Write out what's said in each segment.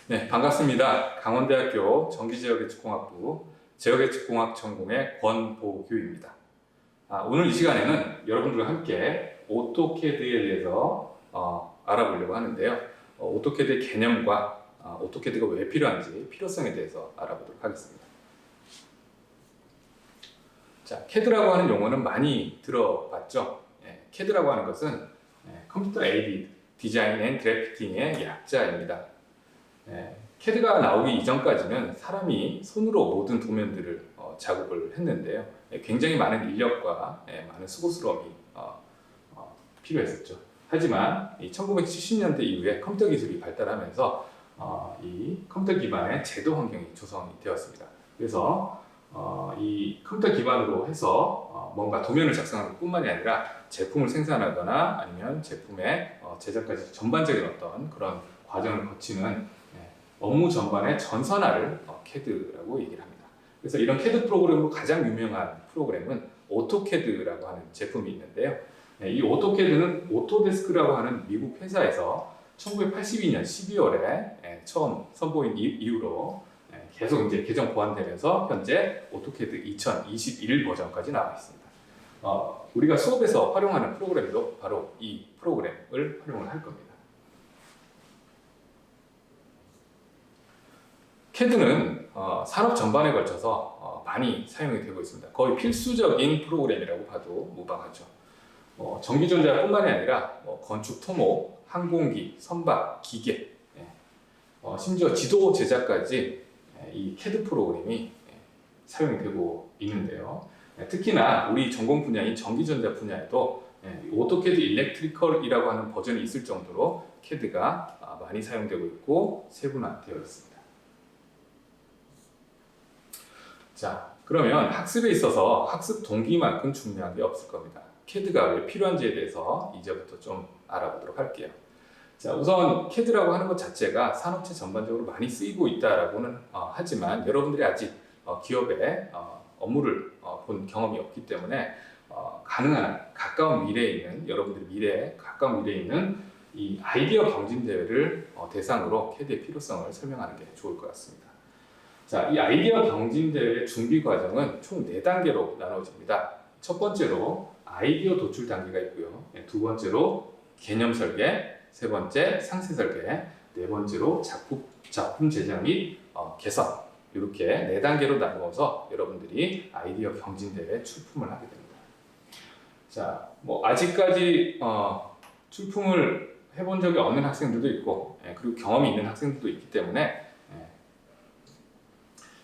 네, 반갑습니다. 강원대학교 전기제어계측공학부 제어계측공학 전공의 권보규입니다. 오늘 이 시간에는 여러분들과 함께 오토캐드에 대해서 알아보려고 하는데요. 오토캐드의 개념과 오토캐드가 왜 필요한지 필요성에 대해서 알아보도록 하겠습니다. 자, CAD라고 하는 용어는 많이 들어봤죠. CAD라고 하는 것은 컴퓨터 에이디드 디자인 앤 드래프팅의 약자입니다. CAD가 나오기 이전까지는 사람이 손으로 모든 도면들을 작업을 했는데요. 굉장히 많은 인력과 많은 수고스러움이 필요했었죠. 하지만 1970년대 이후에 컴퓨터 기술이 발달하면서 이 컴퓨터 기반의 제도 환경이 조성이 되었습니다. 그래서 이 컴퓨터 기반으로 해서 뭔가 도면을 작성하는 것뿐만이 아니라 제품을 생산하거나 아니면 제품의 제작까지 전반적인 어떤 그런 과정을 거치는 업무 전반의 전선화를 CAD라고 얘기를 합니다. 그래서 이런 CAD 프로그램으로 가장 유명한 프로그램은 오토캐드라고 하는 제품이 있는데요. 이 오토캐드는 오토데스크라고 하는 미국 회사에서 1982년 12월에 처음 선보인 이후로 계속 이제 개정 보완되면서 현재 오토캐드 2021 버전까지 나와 있습니다. 우리가 수업에서 활용하는 프로그램도 바로 이 프로그램을 활용을 할 겁니다. CAD는 산업 전반에 걸쳐서 많이 사용이 되고 있습니다. 거의 필수적인 프로그램이라고 봐도 무방하죠. 전기전자뿐만이 아니라 건축 토목, 항공기, 선박, 기계, 심지어 지도 제작까지 이 CAD 프로그램이 사용이 되고 있는데요. 특히나 우리 전공 분야인 전기전자 분야에도 오토캐드 일렉트리컬이라고 하는 버전이 있을 정도로 CAD가 많이 사용되고 있고 세분화되어 있습니다. 자, 그러면 학습에 있어서 학습 동기만큼 중요한 게 없을 겁니다. CAD가 왜 필요한지에 대해서 이제부터 좀 알아보도록 할게요. 자, 우선 CAD라고 하는 것 자체가 산업체 전반적으로 많이 쓰이고 있다라고는 하지만 여러분들이 아직 기업에 업무를 본 경험이 없기 때문에 가능한 한 가까운 미래에 있는 여러분들의 미래에 가까운 미래에 있는 이 아이디어 경진 대회를 대상으로 CAD의 필요성을 설명하는 게 좋을 것 같습니다. 자, 이 아이디어 경진대회 준비 과정은 총 4단계로 나눠집니다. 첫 번째로 아이디어 도출 단계가 있고요. 두 번째로 개념 설계, 세 번째 상세 설계, 네 번째로 작품 제작 및 개선, 이렇게 4단계로 나누어서 여러분들이 아이디어 경진대회 출품을 하게 됩니다. 자, 아직까지 출품을 해본 적이 없는 학생들도 있고, 그리고 경험이 있는 학생들도 있기 때문에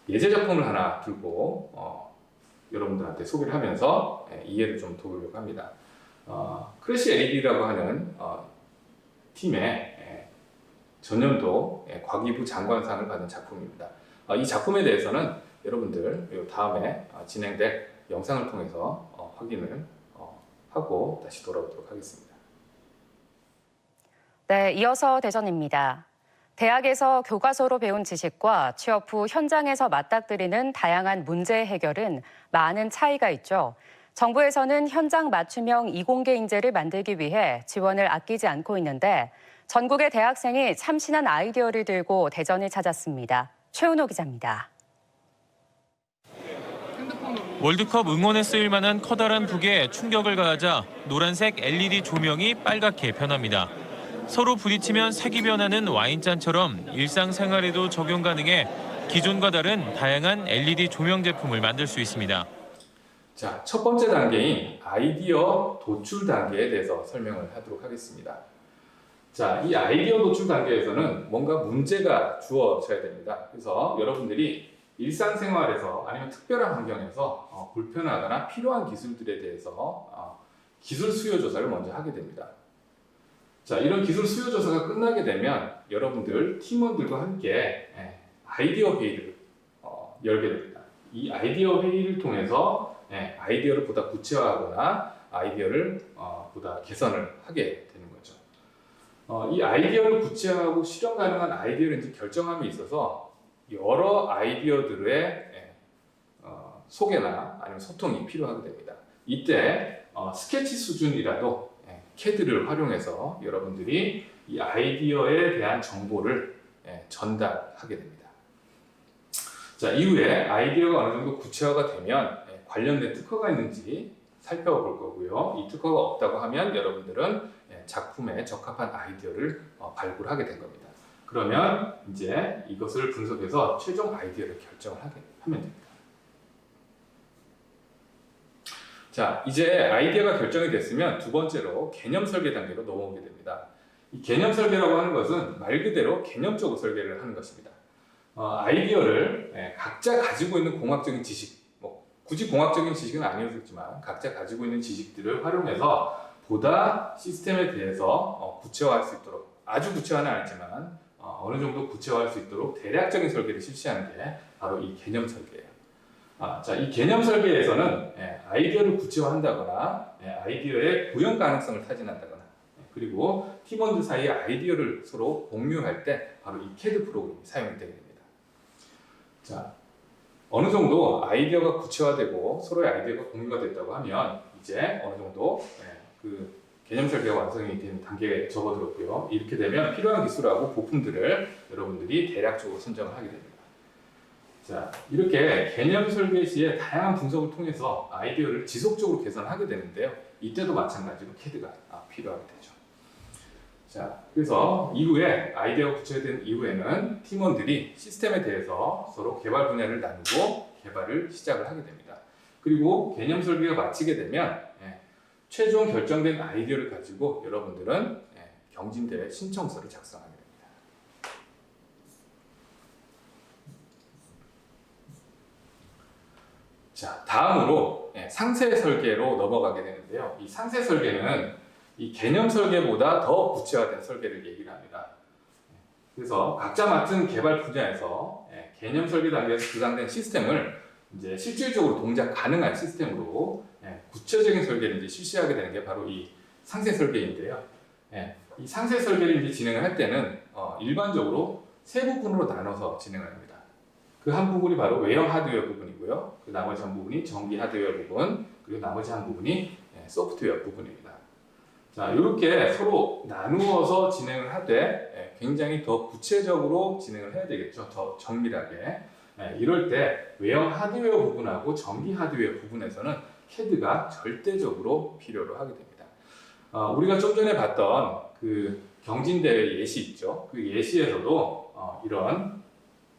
예제 작품을 하나 들고 여러분들한테 소개를 하면서 이해를 좀 도우려고 합니다. 크래시 LED라고 하는 팀의 전년도 과기부 장관상을 받은 작품입니다. 이 작품에 대해서는 여러분들 다음에 진행될 영상을 통해서 확인을 하고 다시 돌아오도록 하겠습니다. 네, 이어서 대전입니다. 대학에서 교과서로 배운 지식과 취업 후 현장에서 맞닥뜨리는 다양한 문제 해결은 많은 차이가 있죠. 정부에서는 현장 맞춤형 이공계 인재를 만들기 위해 지원을 아끼지 않고 있는데 전국의 대학생이 참신한 아이디어를 들고 대전을 찾았습니다. 최은호 기자입니다. 월드컵 응원에 쓰일 만한 커다란 북에 충격을 가하자 노란색 LED 조명이 빨갛게 변합니다. 서로 부딪히면 색이 변하는 와인잔처럼 일상생활에도 적용 가능해 기존과 다른 다양한 LED 조명 제품을 만들 수 있습니다. 자, 첫 번째 단계인 아이디어 도출 단계에 대해서 설명을 하도록 하겠습니다. 자, 이 아이디어 도출 단계에서는 뭔가 문제가 주어져야 됩니다. 그래서 여러분들이 일상생활에서 아니면 특별한 환경에서 불편하거나 필요한 기술들에 대해서 기술 수요 조사를 먼저 하게 됩니다. 자, 이런 기술 수요 조사가 끝나게 되면 여러분들 팀원들과 함께 아이디어 회의를 열게 됩니다. 이 아이디어 회의를 통해서 아이디어를 보다 구체화하거나 아이디어를 보다 개선을 하게 되는 거죠. 이 아이디어를 구체화하고 실현 가능한 아이디어를 이제 결정함에 있어서 여러 아이디어들의 소개나 아니면 소통이 필요하게 됩니다. 이때 스케치 수준이라도 CAD를 활용해서 여러분들이 이 아이디어에 대한 정보를 전달하게 됩니다. 자, 이후에 아이디어가 어느 정도 구체화가 되면 관련된 특허가 있는지 살펴볼 거고요. 이 특허가 없다고 하면 여러분들은 작품에 적합한 아이디어를 발굴하게 된 겁니다. 그러면 이제 이것을 분석해서 최종 아이디어를 결정을 하면 됩니다. 자, 이제 아이디어가 결정이 됐으면 두 번째로 개념 설계 단계로 넘어오게 됩니다. 이 개념 설계라고 하는 것은 말 그대로 개념적으로 설계를 하는 것입니다. 아이디어를 각자 가지고 있는 공학적인 지식, 굳이 공학적인 지식은 아니었지만 각자 가지고 있는 지식들을 활용해서 보다 시스템에 대해서 구체화할 수 있도록, 아주 구체화는 아니지만 어느 정도 구체화할 수 있도록 대략적인 설계를 실시하는 게 바로 이 개념 설계예요. 자, 이 개념 설계에서는 아이디어를 구체화한다거나 아이디어의 구현 가능성을 타진한다거나 그리고 팀원들 사이에 아이디어를 서로 공유할 때 바로 이 CAD 프로그램이 사용이 되게 됩니다. 자, 어느 정도 아이디어가 구체화되고 서로의 아이디어가 공유가 됐다고 하면 이제 어느 정도 그 개념 설계가 완성이 된 단계에 접어들었고요. 이렇게 되면 필요한 기술하고 부품들을 여러분들이 대략적으로 선정을 하게 됩니다. 자, 이렇게 개념 설계 시에 다양한 분석을 통해서 아이디어를 지속적으로 개선하게 되는데요. 이때도 마찬가지로 CAD가 필요하게 되죠. 자, 그래서 이후에 아이디어가 구체화된 이후에는 팀원들이 시스템에 대해서 서로 개발 분야를 나누고 개발을 시작을 하게 됩니다. 그리고 개념 설계가 마치게 되면 최종 결정된 아이디어를 가지고 여러분들은 경진대회 신청서를 작성하게 됩니다. 자, 다음으로 상세 설계로 넘어가게 되는데요. 이 상세 설계는 이 개념 설계보다 더 구체화된 설계를 얘기를 합니다. 그래서 각자 맡은 개발 분야에서 개념 설계 단계에서 구상된 시스템을 이제 실질적으로 동작 가능한 시스템으로 구체적인 설계를 이제 실시하게 되는 게 바로 이 상세 설계인데요. 이 상세 설계를 이제 진행을 할 때는 일반적으로 세 부분으로 나눠서 진행을 합니다. 그 한 부분이 바로 외형 하드웨어 부분이고요. 그 나머지 한 부분이 전기 하드웨어 부분, 그리고 나머지 한 부분이 소프트웨어 부분입니다. 자, 이렇게 서로 나누어서 진행을 하되 굉장히 더 구체적으로 진행을 해야 되겠죠. 더 정밀하게. 이럴 때 외형 하드웨어 부분하고 전기 하드웨어 부분에서는 CAD가 절대적으로 필요로 하게 됩니다. 우리가 좀 전에 봤던 그 경진대회 예시 있죠. 그 예시에서도 이런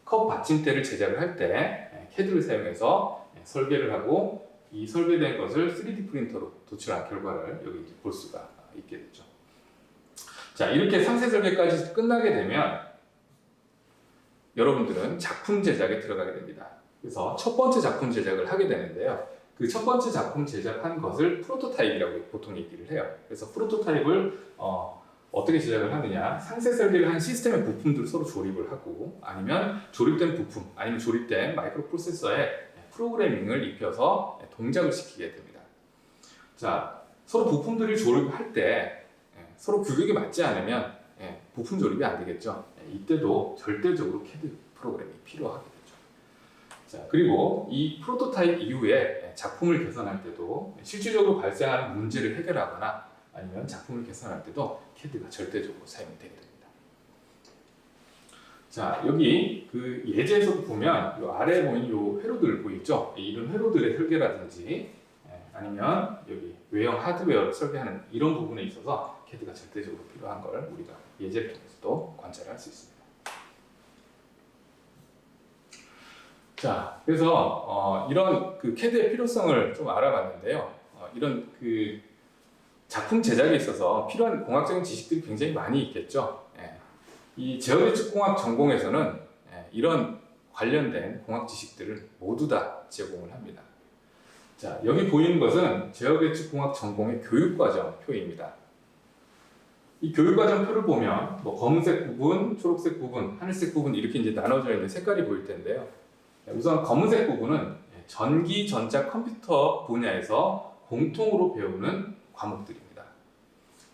컵 받침대를 제작을 할 때 CAD를 사용해서 설계를 하고 이 설계된 것을 3D 프린터로 도출한 결과를 여기 이제 볼 수가 있게 되죠. 자, 이렇게 상세 설계까지 끝나게 되면 여러분들은 작품 제작에 들어가게 됩니다. 그래서 첫 번째 작품 제작을 하게 되는데요. 그 첫 번째 작품 제작한 것을 프로토타입이라고 보통 얘기를 해요. 그래서 프로토타입을 어떻게 제작을 하느냐, 상세 설계를 한 시스템의 부품들을 서로 조립을 하고 아니면 조립된 부품, 아니면 조립된 마이크로 프로세서에 프로그래밍을 입혀서 동작을 시키게 됩니다. 자, 서로 부품들을 조립할 때 서로 규격이 맞지 않으면 부품 조립이 안 되겠죠. 이때도 절대적으로 CAD 프로그램이 필요하게 되죠. 자, 그리고 이 프로토타입 이후에 작품을 개선할 때도 실질적으로 발생하는 문제를 해결하거나 아니면 작품을 개선할 때도 CAD가 절대적으로 사용이 되게 됩니다. 자, 여기 그 예제에서도 보면 이 아래에 보이는 이 회로들 보이죠? 이런 회로들의 설계라든지 아니면 여기 외형 하드웨어를 설계하는 이런 부분에 있어서 CAD가 절대적으로 필요한 걸 우리가 예제를 통해서도 관찰할 수 있습니다. 자, 그래서 이런 그 CAD의 필요성을 좀 알아봤는데요. 이런 그 작품 제작에 있어서 필요한 공학적인 지식들이 굉장히 많이 있겠죠. 이 제어계측공학 전공에서는 이런 관련된 공학 지식들을 모두 다 제공을 합니다. 자, 여기 보이는 것은 제어계측공학 전공의 교육과정 표입니다. 이 교육과정 표를 보면 뭐 검은색 부분, 초록색 부분, 하늘색 부분 이렇게 이제 나눠져 있는 색깔이 보일 텐데요. 우선 검은색 부분은 전기, 전자, 컴퓨터 분야에서 공통으로 배우는 과목들입니다.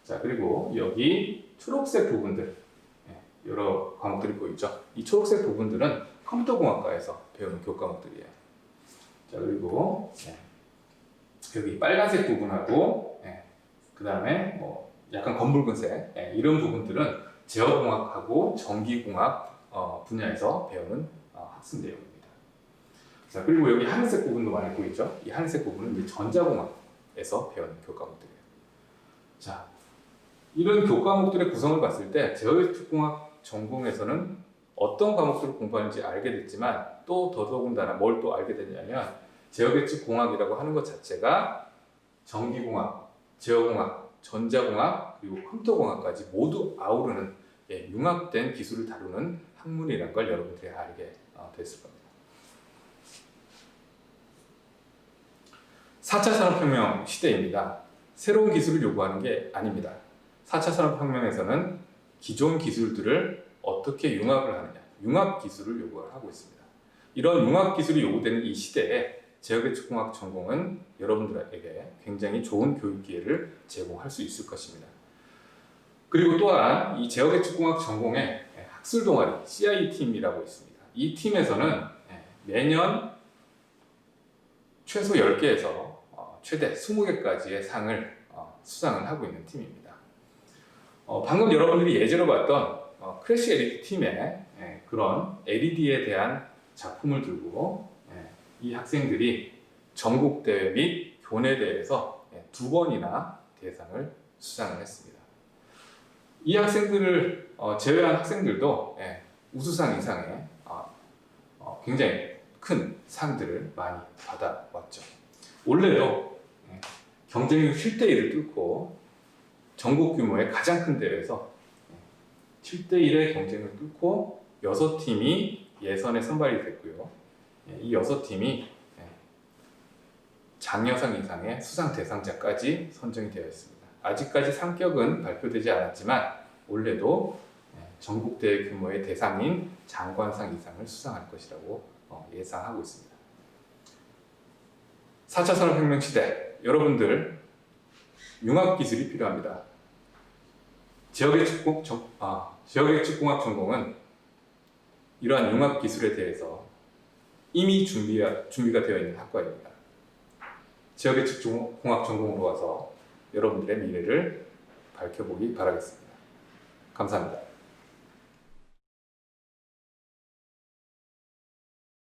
자, 그리고 여기 초록색 부분들, 여러 과목들이 보이죠. 이 초록색 부분들은 컴퓨터공학과에서 배우는 교과목들이에요. 자, 그리고 여기 빨간색 부분하고 그 다음에 뭐 약간 검붉은색 이런 부분들은 제어공학하고 전기공학 분야에서 배우는 학습 내용입니다. 자, 그리고 여기 하늘색 부분도 많이 보이죠? 이 하늘색 부분은 이제 전자공학에서 배우는 교과목들이에요. 자, 이런 교과목들의 구성을 봤을 때 제어계측공학 전공에서는 어떤 과목들을 공부하는지 알게 됐지만 또 더더군다나 뭘 또 알게 됐냐면 제어계측공학이라고 하는 것 자체가 전기공학, 제어공학, 전자공학 그리고 컴퓨터공학까지 모두 아우르는 융합된 기술을 다루는 학문이라는 걸 여러분들이 알게 됐을 겁니다. 4차 산업혁명 시대입니다. 새로운 기술을 요구하는 게 아닙니다. 4차 산업혁명에서는 기존 기술들을 어떻게 융합을 하느냐, 융합 기술을 요구하고 있습니다. 이런 융합 기술이 요구되는 이 시대에 제어계측공학 전공은 여러분들에게 굉장히 좋은 교육 기회를 제공할 수 있을 것입니다. 그리고 또한 이 제어계측공학 전공에 학술 동아리 CI팀이라고 있습니다. 이 팀에서는 매년 최소 10개에서 최대 20개까지의 상을 수상을 하고 있는 팀입니다. 방금 여러분들이 예제로 봤던 크래시 LED 팀의 그런 LED에 대한 작품을 들고 이 학생들이 전국대회 및 교내대회에서 2번이나 대상을 수상을 했습니다. 이 학생들을 제외한 학생들도 우수상 이상의 굉장히 큰 상들을 많이 받아왔죠. 올해도 경쟁률 7대1을 뚫고 전국 규모의 가장 큰 대회에서 7대1의 경쟁을 뚫고 6팀이 예선에 선발이 됐고요. 이 6팀이 장려상 이상의 수상 대상자까지 선정이 되어 있습니다. 아직까지 상격은 발표되지 않았지만 올해도 전국대회 규모의 대상인 장관상 이상을 수상할 것이라고 예상하고 있습니다. 4차 산업혁명 시대, 여러분들 융합기술이 필요합니다. 제어계측공학 전공은 이러한 융합기술에 대해서 이미 준비가 되어 있는 학과입니다. 제어계측공학 전공으로 와서 여러분들의 미래를 밝혀보기 바라겠습니다. 감사합니다.